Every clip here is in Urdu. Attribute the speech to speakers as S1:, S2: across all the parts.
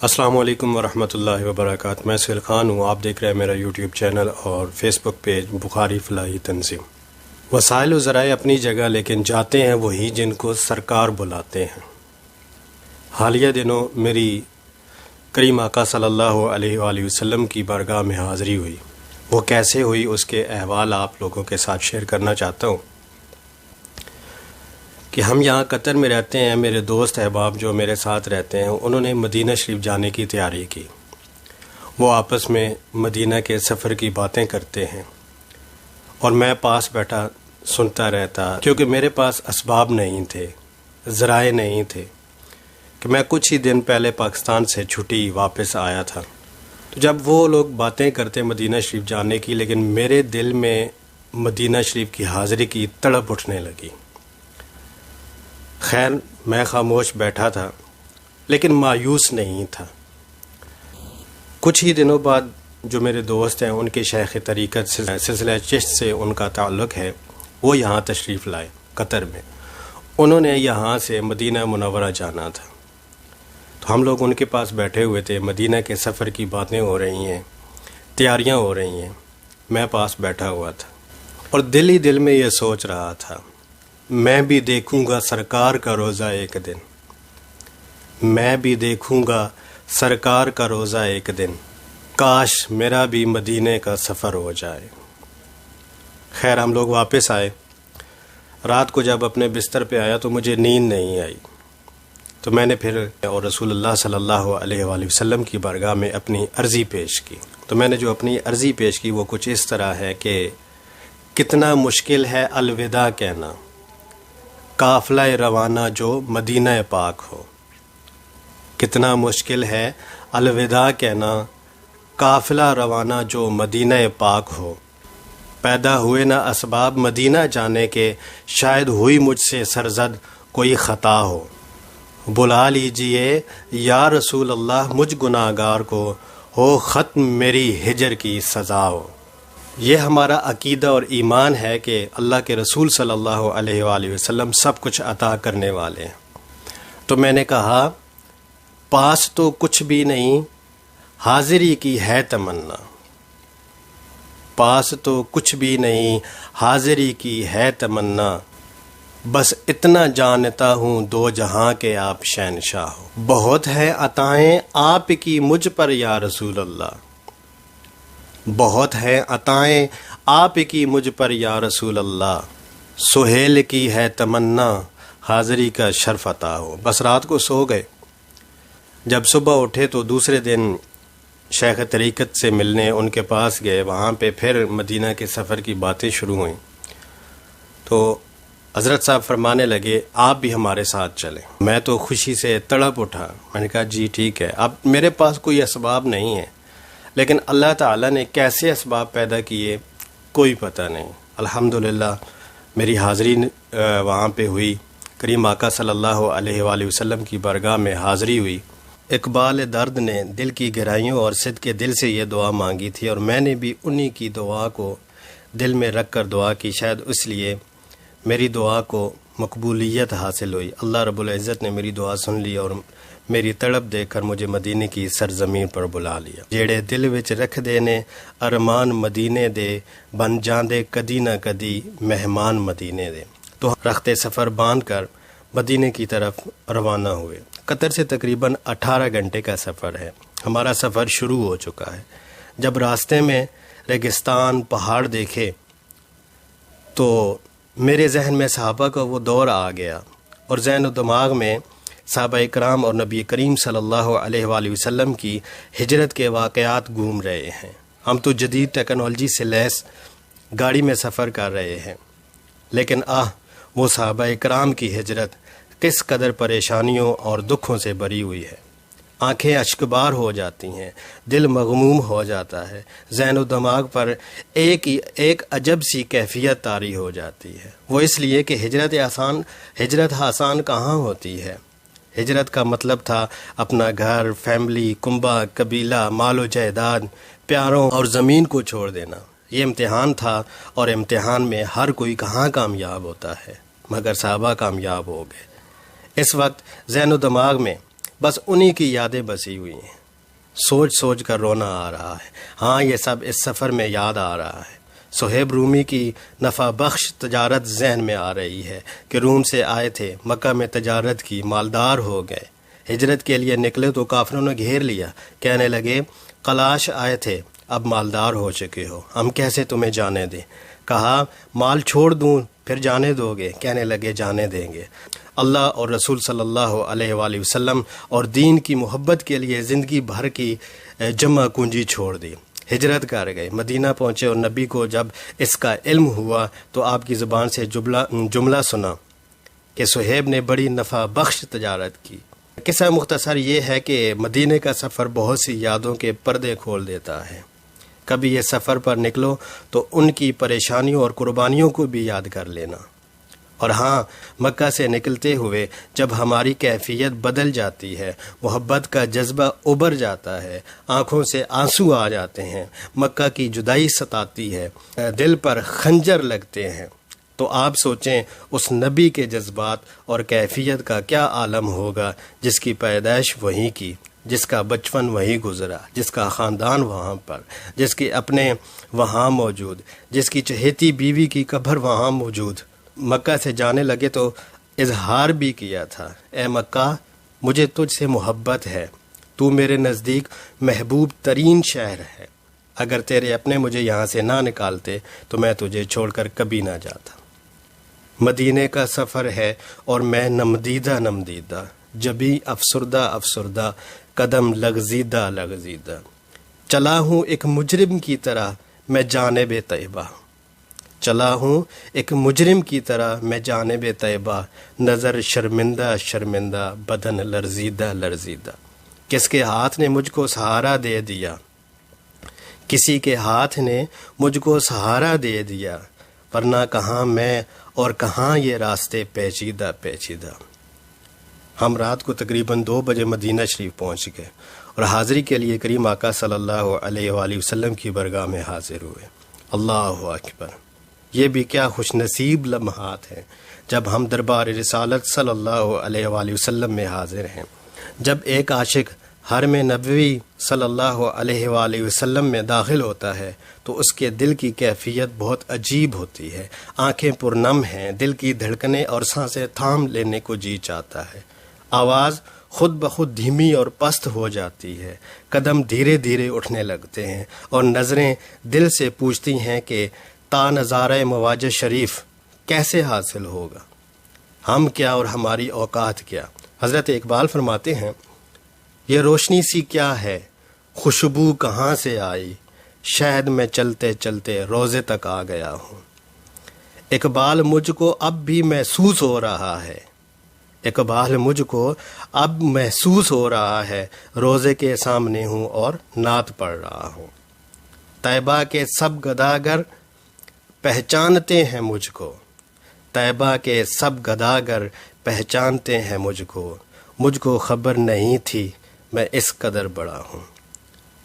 S1: السلام علیکم ورحمۃ اللہ وبرکاتہ۔ میں سہیل خان ہوں، آپ دیکھ رہے ہیں میرا یوٹیوب چینل اور فیس بک پیج بخاری فلاحی تنظیم۔ وسائل و ذرائع اپنی جگہ، لیکن جاتے ہیں وہی جن کو سرکار بلاتے ہیں۔ حالیہ دنوں میری کریم آقا صلی اللہ علیہ وآلہ وسلم کی بارگاہ میں حاضری ہوئی۔ وہ کیسے ہوئی اس کے احوال آپ لوگوں کے ساتھ شیئر کرنا چاہتا ہوں کہ ہم یہاں قطر میں رہتے ہیں۔ میرے دوست احباب جو میرے ساتھ رہتے ہیں انہوں نے مدینہ شریف جانے کی تیاری کی۔ وہ آپس میں مدینہ کے سفر کی باتیں کرتے ہیں اور میں پاس بیٹھا سنتا رہتا، کیونکہ میرے پاس اسباب نہیں تھے، ذرائع نہیں تھے کہ میں کچھ ہی دن پہلے پاکستان سے چھٹی واپس آیا تھا۔ تو جب وہ لوگ باتیں کرتے مدینہ شریف جانے کی، لیکن میرے دل میں مدینہ شریف کی حاضری کی تڑپ اٹھنے لگی۔ خیر میں خاموش بیٹھا تھا لیکن مایوس نہیں تھا۔ کچھ ہی دنوں بعد جو میرے دوست ہیں ان کے شیخ طریقت سے سلسلہ چشت سے ان کا تعلق ہے، وہ یہاں تشریف لائے قطر میں۔ انہوں نے یہاں سے مدینہ منورہ جانا تھا، تو ہم لوگ ان کے پاس بیٹھے ہوئے تھے۔ مدینہ کے سفر کی باتیں ہو رہی ہیں، تیاریاں ہو رہی ہیں، میں پاس بیٹھا ہوا تھا اور دل ہی دل میں یہ سوچ رہا تھا، میں بھی دیکھوں گا سرکار کا روزہ ایک دن، میں بھی دیکھوں گا سرکار کا روزہ ایک دن، کاش میرا بھی مدینے کا سفر ہو جائے۔ خیر ہم لوگ واپس آئے۔ رات کو جب اپنے بستر پہ آیا تو مجھے نیند نہیں آئی، تو میں نے پھر اور رسول اللہ صلی اللہ علیہ وآلہ وسلم کی بارگاہ میں اپنی عرضی پیش کی۔ تو میں نے جو اپنی عرضی پیش کی وہ کچھ اس طرح ہے کہ کتنا مشکل ہے الوداع کہنا، قافلہ روانہ جو مدینہ پاک ہو۔ کتنا مشکل ہے الوداع کہنا، قافلہ روانہ جو مدینہ پاک ہو۔ پیدا ہوئے نہ اسباب مدینہ جانے کے، شاید ہوئی مجھ سے سرزد کوئی خطا ہو۔ بلا لیجئے یا رسول اللہ مجھ گناہگار کو، ہو ختم میری ہجر کی سزا ہو۔ یہ ہمارا عقیدہ اور ایمان ہے کہ اللہ کے رسول صلی اللہ علیہ وآلہ وسلم سب کچھ عطا کرنے والے ہیں۔ تو میں نے کہا پاس تو کچھ بھی نہیں، حاضری کی ہے تمنا، پاس تو کچھ بھی نہیں، حاضری کی ہے تمنا، بس اتنا جانتا ہوں دو جہاں کے آپ شہنشاہ ہو۔ بہت ہے عطائیں آپ کی مجھ پر یا رسول اللہ، بہت ہے عطائیں آپ کی مجھ پر یا رسول اللہ، سہیل کی ہے تمنا حاضری کا شرف عطا ہو۔ بس رات کو سو گئے۔ جب صبح اٹھے تو دوسرے دن شیخ طریقت سے ملنے ان کے پاس گئے۔ وہاں پہ پھر مدینہ کے سفر کی باتیں شروع ہوئیں، تو حضرت صاحب فرمانے لگے آپ بھی ہمارے ساتھ چلیں۔ میں تو خوشی سے تڑپ اٹھا، میں نے کہا جی ٹھیک ہے۔ اب میرے پاس کوئی اسباب نہیں ہے، لیکن اللہ تعالیٰ نے کیسے اسباب پیدا کیے کوئی پتہ نہیں۔ الحمدللہ میری حاضری وہاں پہ ہوئی، کریم آقا صلی اللہ علیہ وآلہ وسلم کی بارگاہ میں حاضری ہوئی۔ اقبال درد نے دل کی گہرائیوں اور صدق دل سے یہ دعا مانگی تھی، اور میں نے بھی انہی کی دعا کو دل میں رکھ کر دعا کی، شاید اس لیے میری دعا کو مقبولیت حاصل ہوئی۔ اللہ رب العزت نے میری دعا سن لی اور میری تڑپ دیکھ کر مجھے مدینے کی سرزمین پر بلا لیا۔ جیڑے دل وچ رکھ دینے ارمان مدینے دے، بن جاندے کدی نہ کدی مہمان مدینے دے۔ تو رخت سفر باندھ کر مدینے کی طرف روانہ ہوئے۔ قطر سے تقریباً 18 گھنٹے کا سفر ہے۔ ہمارا سفر شروع ہو چکا ہے۔ جب راستے میں ریگستان پہاڑ دیکھے تو میرے ذہن میں صحابہ کا وہ دور آ گیا، اور ذہن و دماغ میں صحابہ اکرام اور نبی کریم صلی اللہ علیہ وآلہ وسلم کی ہجرت کے واقعات گھوم رہے ہیں۔ ہم تو جدید ٹیکنالوجی سے لیس گاڑی میں سفر کر رہے ہیں، لیکن وہ صحابہ اکرام کی ہجرت کس قدر پریشانیوں اور دکھوں سے بری ہوئی ہے۔ آنکھیں اشکبار ہو جاتی ہیں، دل مغموم ہو جاتا ہے، ذہن و دماغ پر ایک عجب سی کیفیت طاری ہو جاتی ہے۔ وہ اس لیے کہ ہجرت آسان کہاں ہوتی ہے۔ ہجرت کا مطلب تھا اپنا گھر، فیملی، کنبہ، قبیلہ، مال و جائیداد، پیاروں اور زمین کو چھوڑ دینا۔ یہ امتحان تھا، اور امتحان میں ہر کوئی کہاں کامیاب ہوتا ہے، مگر صحابہ کامیاب ہو گئے۔ اس وقت ذہن و دماغ میں بس انہی کی یادیں بسی ہوئی ہیں، سوچ سوچ کر رونا آ رہا ہے۔ ہاں یہ سب اس سفر میں یاد آ رہا ہے۔ صہیب رومی کی نفع بخش تجارت ذہن میں آ رہی ہے کہ روم سے آئے تھے، مکہ میں تجارت کی، مالدار ہو گئے، ہجرت کے لیے نکلے تو کافروں نے گھیر لیا، کہنے لگے قلاش آئے تھے، اب مالدار ہو چکے ہو، ہم کیسے تمہیں جانے دیں؟ کہا مال چھوڑ دوں پھر جانے دو گے؟ کہنے لگے جانے دیں گے۔ اللہ اور رسول صلی اللہ علیہ وآلہ وسلم اور دین کی محبت کے لیے زندگی بھر کی جمع کنجی چھوڑ دی، ہجرت کر گئے، مدینہ پہنچے، اور نبی کو جب اس کا علم ہوا تو آپ کی زبان سے جملہ سنا کہ صہیب نے بڑی نفع بخش تجارت کی۔ قصہ مختصر یہ ہے کہ مدینے کا سفر بہت سی یادوں کے پردے کھول دیتا ہے۔ کبھی یہ سفر پر نکلو تو ان کی پریشانیوں اور قربانیوں کو بھی یاد کر لینا۔ اور ہاں، مکہ سے نکلتے ہوئے جب ہماری کیفیت بدل جاتی ہے، محبت کا جذبہ ابھر جاتا ہے، آنکھوں سے آنسو آ جاتے ہیں، مکہ کی جدائی ستاتی ہے، دل پر خنجر لگتے ہیں، تو آپ سوچیں اس نبی کے جذبات اور کیفیت کا کیا عالم ہوگا جس کی پیدائش وہیں کی، جس کا بچپن وہیں گزرا، جس کا خاندان وہاں پر، جس کے اپنے وہاں موجود، جس کی چہیتی بیوی کی قبر وہاں موجود۔ مکہ سے جانے لگے تو اظہار بھی کیا تھا، اے مکہ مجھے تجھ سے محبت ہے، تو میرے نزدیک محبوب ترین شہر ہے، اگر تیرے اپنے مجھے یہاں سے نہ نکالتے تو میں تجھے چھوڑ کر کبھی نہ جاتا۔ مدینے کا سفر ہے اور میں نمدیدہ جبھی افسردہ قدم لغزیدہ چلا ہوں ایک مجرم کی طرح میں جانب طیبہ، چلا ہوں ایک مجرم کی طرح میں جانب طیبہ، نظر شرمندہ بدن لرزیدہ۔ کس کے ہاتھ نے مجھ کو سہارا دے دیا، کسی کے ہاتھ نے مجھ کو سہارا دے دیا، ورنہ کہاں میں اور کہاں یہ راستے پیچیدہ۔ ہم رات کو تقریباً 2 بجے مدینہ شریف پہنچ گئے اور حاضری کے لیے کریم آقا صلی اللہ علیہ وآلہ وسلم کی برگاہ میں حاضر ہوئے۔ اللہ اکبر، یہ بھی کیا خوش نصیب لمحات ہیں جب ہم دربار رسالت صلی اللہ علیہ وآلہ وسلم میں حاضر ہیں۔ جب ایک عاشق حرم نبوی صلی اللہ علیہ وآلہ وسلم میں داخل ہوتا ہے تو اس کے دل کی کیفیت بہت عجیب ہوتی ہے، آنکھیں پرنم ہیں، دل کی دھڑکنیں اور سانسیں تھام لینے کو جی چاہتا ہے، آواز خود بخود دھیمی اور پست ہو جاتی ہے، قدم دھیرے دھیرے اٹھنے لگتے ہیں اور نظریں دل سے پوچھتی ہیں کہ تا نظارہ مواجہ شریف کیسے حاصل ہوگا، ہم کیا اور ہماری اوقات کیا۔ حضرت اقبال فرماتے ہیں یہ روشنی سی کیا ہے، خوشبو کہاں سے آئی، شہد میں چلتے چلتے روزے تک آ گیا ہوں۔ اقبال مجھ کو اب بھی محسوس ہو رہا ہے، اقبال مجھ کو اب محسوس ہو رہا ہے، روزے کے سامنے ہوں اور نعت پڑھ رہا ہوں۔ طیبہ کے سب گداگر پہچانتے ہیں مجھ کو، طیبہ کے سب گداگر پہچانتے ہیں مجھ کو خبر نہیں تھی میں اس قدر بڑا ہوں۔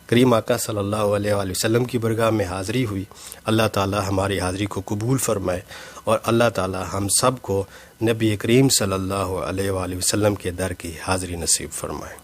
S1: کریم آقا صلی اللہ علیہ وآلہ وسلم کی برگاہ میں حاضری ہوئی۔ اللہ تعالی ہماری حاضری کو قبول فرمائے اور اللہ تعالی ہم سب کو نبی کریم صلی اللہ علیہ وآلہ وسلم کے در کی حاضری نصیب فرمائے۔